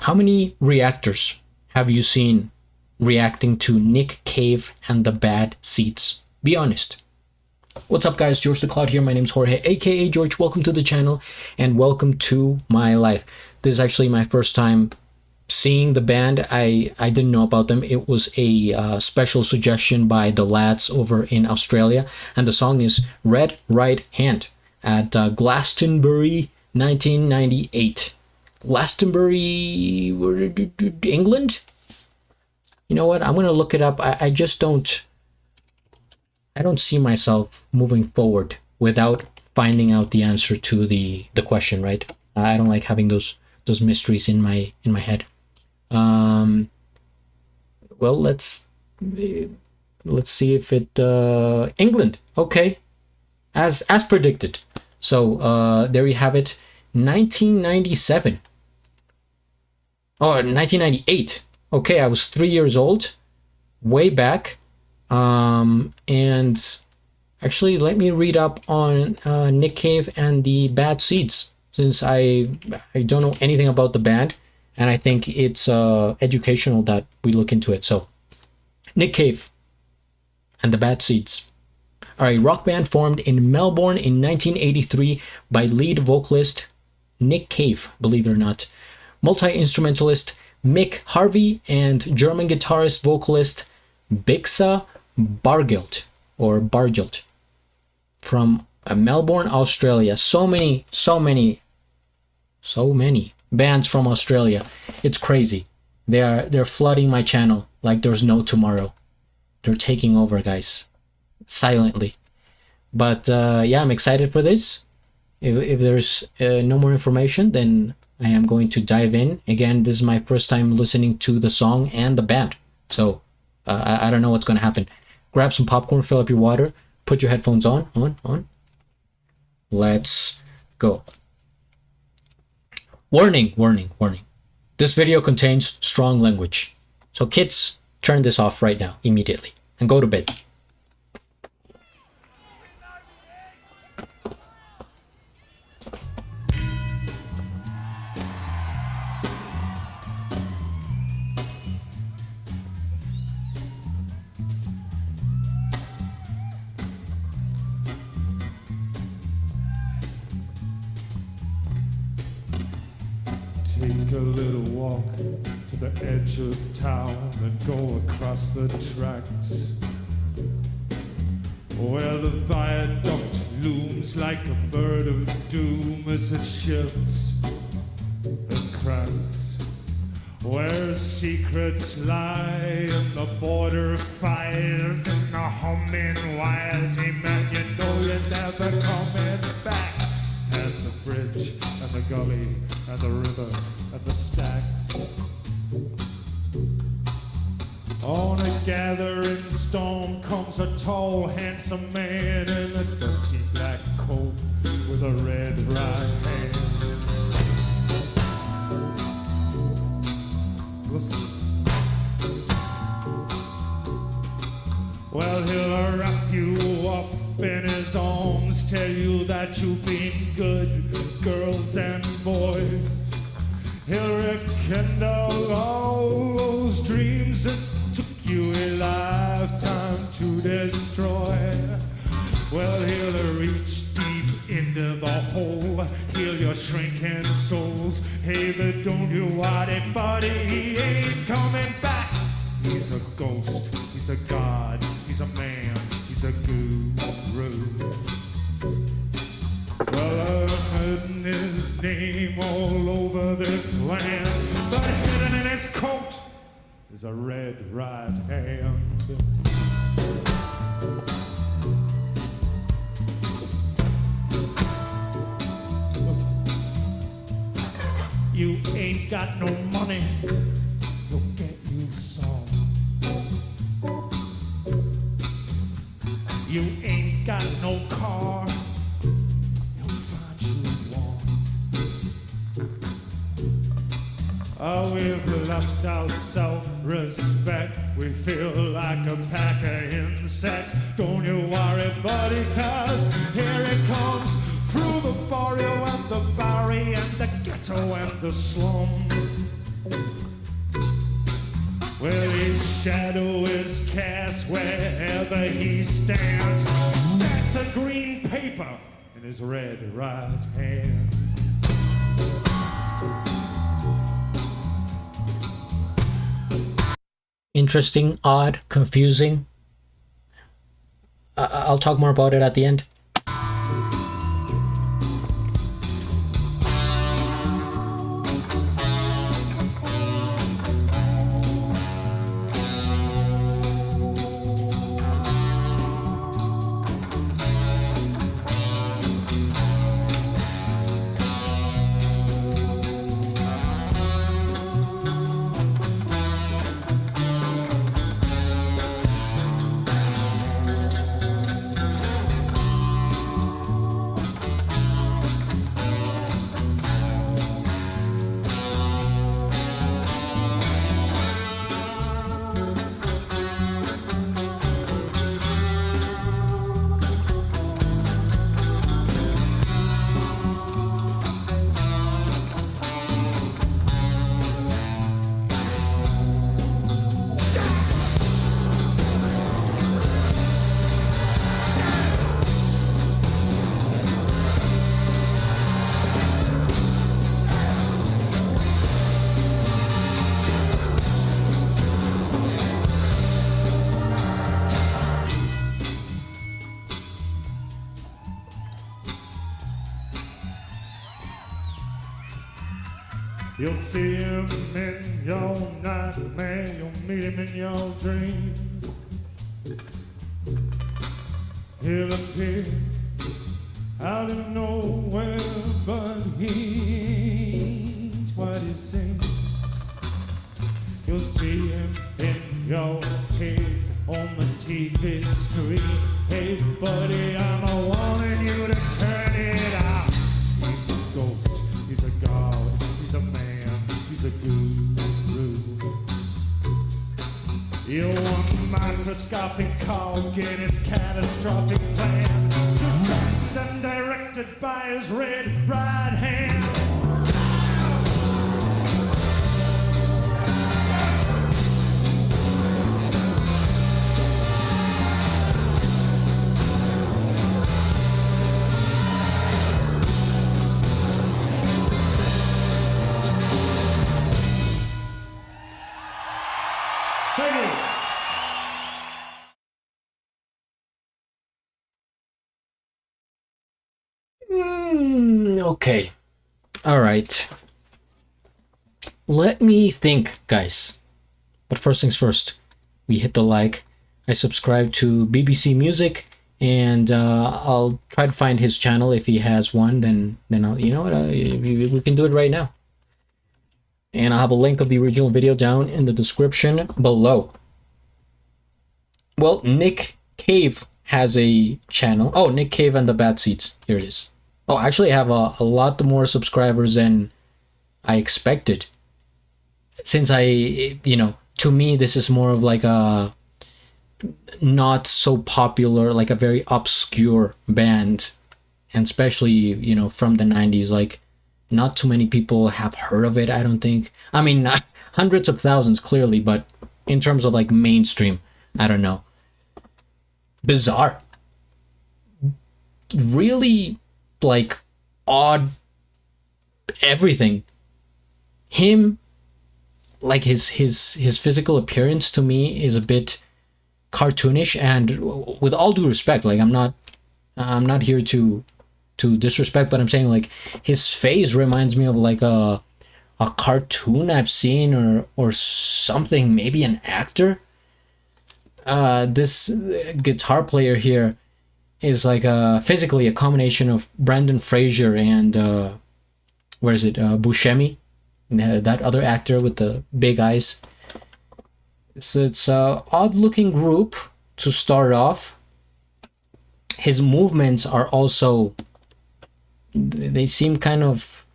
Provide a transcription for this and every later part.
How many reactors have you seen reacting to Nick Cave and the Bad Seeds? Be honest. What's up, guys? GeorgeTheCloud here. My name's Jorge, aka George. Welcome to the channel and welcome to my life. This is actually my first time seeing the band. I didn't know about them. It was a special suggestion by the lads over in Australia, and the song is Red Right Hand at Glastonbury 1998. Glastonbury, England? You know what? I'm gonna look it up. I just don't see myself moving forward without finding out the answer to the question, right? I don't like having those mysteries in my head. Well, let's see if it England. Okay. As predicted. So there you have it. 1997. Oh, 1998. Okay, I was 3 years old, way back. And actually, let me read up on Nick Cave and the Bad Seeds, since I don't know anything about the band, and I think it's educational that we look into it. So, Nick Cave and the Bad Seeds are a rock band formed in Melbourne in 1983 by lead vocalist Nick Cave, believe it or not, multi-instrumentalist Mick Harvey, and German guitarist vocalist Bixa Bargild from Melbourne, Australia. So many bands from Australia. It's crazy. They're flooding my channel like there's no tomorrow. They're taking over, guys, silently. But yeah, I'm excited for this. If there's no more information, then I am going to dive in. Again, this is my first time listening to the song and the band, so I don't know what's going to happen. Grab some popcorn, fill up your water, put your headphones on. Let's go. Warning. This video contains strong language. So kids, turn this off right now, immediately, and go to bed. Take a little walk to the edge of town and go across the tracks, where the viaduct looms like a bird of doom as it shifts and cracks, where secrets lie in the border fires and the humming wires. Hey man, you know you're never coming back. Past the bridge and the gully and the river and the stacks. On a gathering storm comes a tall, handsome man in a dusty black coat with a red right hand. Listen. Well, he'll wrap you up in his arms, tell you that you've been good, girls and boys. He'll rekindle all those dreams that took you a lifetime to destroy. Well, he'll reach deep into the hole, heal your shrinking souls. Hey, but don't you worry, buddy, he ain't coming back. He's a ghost, he's a god, he's a man, he's a guru. Well, I've heard his name all over this land, but hidden in his coat is a red right hand. You ain't got no money, he'll get you some. You ain't got no car, he'll find you one. Oh, we've lost our self-respect. We feel like a pack of insects. Don't you worry, buddy, 'cause here it comes through the barrio and the barry and the ghetto and the slum. Well, his shadow is cast wherever he stands. Stacks of green paper in his red right hand. Interesting, odd, confusing. I'll talk more about it at the end. You'll see him in your nightmare, you'll meet him in your dreams. He'll appear out of nowhere, but he's what he seems. You'll see him in your head on the TV screen. Hey buddy, I'm warning you to turn it out. He's a ghost, he's a god, he's a man, he's a guru. Your one microscopic call, get his catastrophic plan, designed and directed by his red right hand. Okay. All right. Let me think, guys. But first things first, we hit the like. I subscribe to BBC Music, and I'll try to find his channel. If he has one, then I'll, you know what, we can do it right now. And I'll have a link of the original video down in the description below. Well, Nick Cave has a channel. Oh, Nick Cave and the Bad Seeds. Here it is. Oh, actually, I have a lot more subscribers than I expected. Since to me, this is more of like a not so popular, like a very obscure band. And especially, from the 90s, like not too many people have heard of it, I don't think. I mean, hundreds of thousands, clearly, but in terms of like mainstream, I don't know. Bizarre. Really, like, odd everything. Him, like his physical appearance to me is a bit cartoonish, and with all due respect, like I'm not here to disrespect, but I'm saying like his face reminds me of like a cartoon I've seen or something, maybe an actor. This guitar player here is like physically a combination of Brendan Fraser and Buscemi, that other actor with the big eyes. So it's a odd looking group to start off. His movements are also, they seem kind of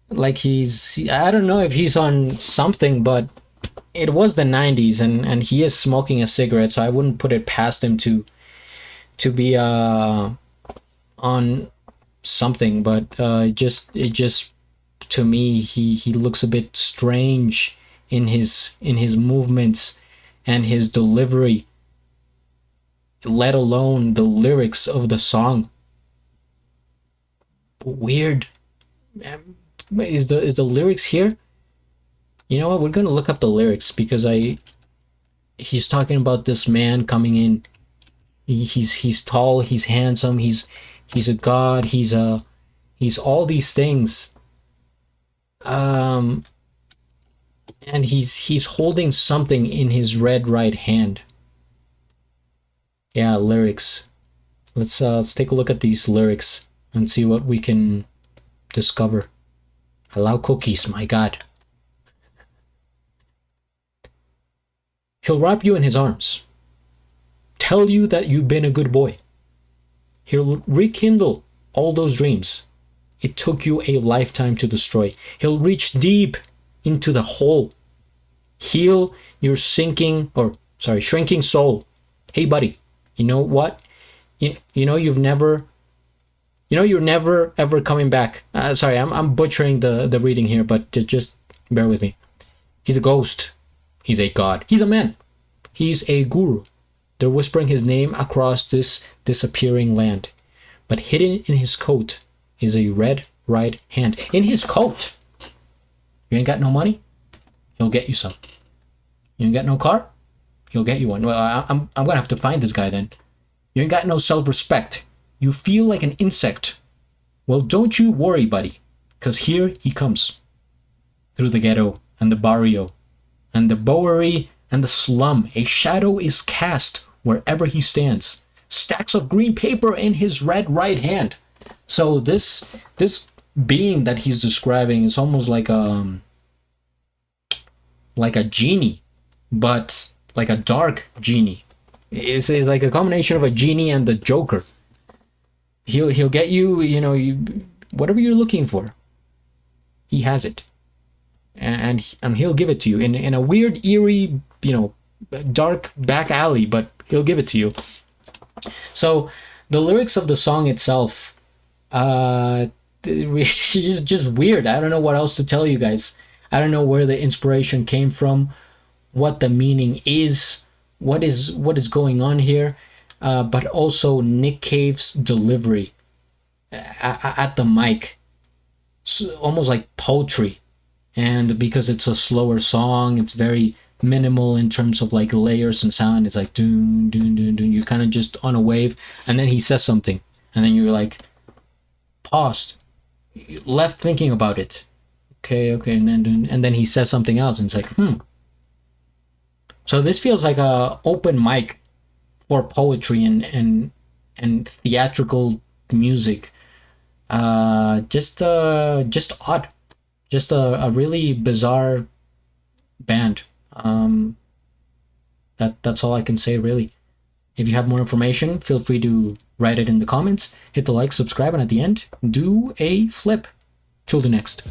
like I don't know if he's on something, but it was the 90s and he is smoking a cigarette, so I wouldn't put it past him to be on something, but it just to me, he looks a bit strange in his movements and his delivery, let alone the lyrics of the song. Weird. Is the lyrics here? You know what? We're gonna look up the lyrics because he's talking about this man coming in. He's tall, he's handsome, he's a god, he's all these things. And he's holding something in his red right hand. Yeah, lyrics. Let's take a look at these lyrics and see what we can discover. Allow cookies, my god. He'll wrap you in his arms, tell you that you've been a good boy. He'll rekindle all those dreams it took you a lifetime to destroy. He'll reach deep into the hole, heal your shrinking soul. Hey buddy, you know what? You know you're never ever coming back. Sorry, I'm butchering the reading here, but just bear with me. He's a ghost. He's a god. He's a man. He's a guru. They're whispering his name across this disappearing land. But hidden in his coat is a red right hand. In his coat. You ain't got no money? He'll get you some. You ain't got no car? He'll get you one. Well, I'm gonna have to find this guy then. You ain't got no self-respect. You feel like an insect. Well, don't you worry, buddy, because here he comes. Through the ghetto and the barrio and the Bowery and the slum, a shadow is cast wherever he stands. Stacks of green paper in his red right hand. So this being that he's describing is almost like a genie, but like a dark genie. It's like a combination of a genie and the Joker. He'll get you, whatever you're looking for. He has it, and he'll give it to you in a weird, eerie, dark back alley, but he'll give it to you. So the lyrics of the song itself, it's just weird. I don't know what else to tell you guys. I don't know where the inspiration came from, what the meaning is, what is going on here, but also Nick Cave's delivery at the mic, almost like poetry. And because it's a slower song, it's very minimal in terms of like layers and sound. It's like doon doon doon doon. You're kind of just on a wave, and then he says something, and then you're like paused, left thinking about it. Okay, and then he says something else, and it's like So this feels like a open mic for poetry and theatrical music. Just odd, just a really bizarre band. That's all I can say, really. If you have more information, feel free to write it in the comments. Hit the like, subscribe, and at the end, do a flip. Till the next.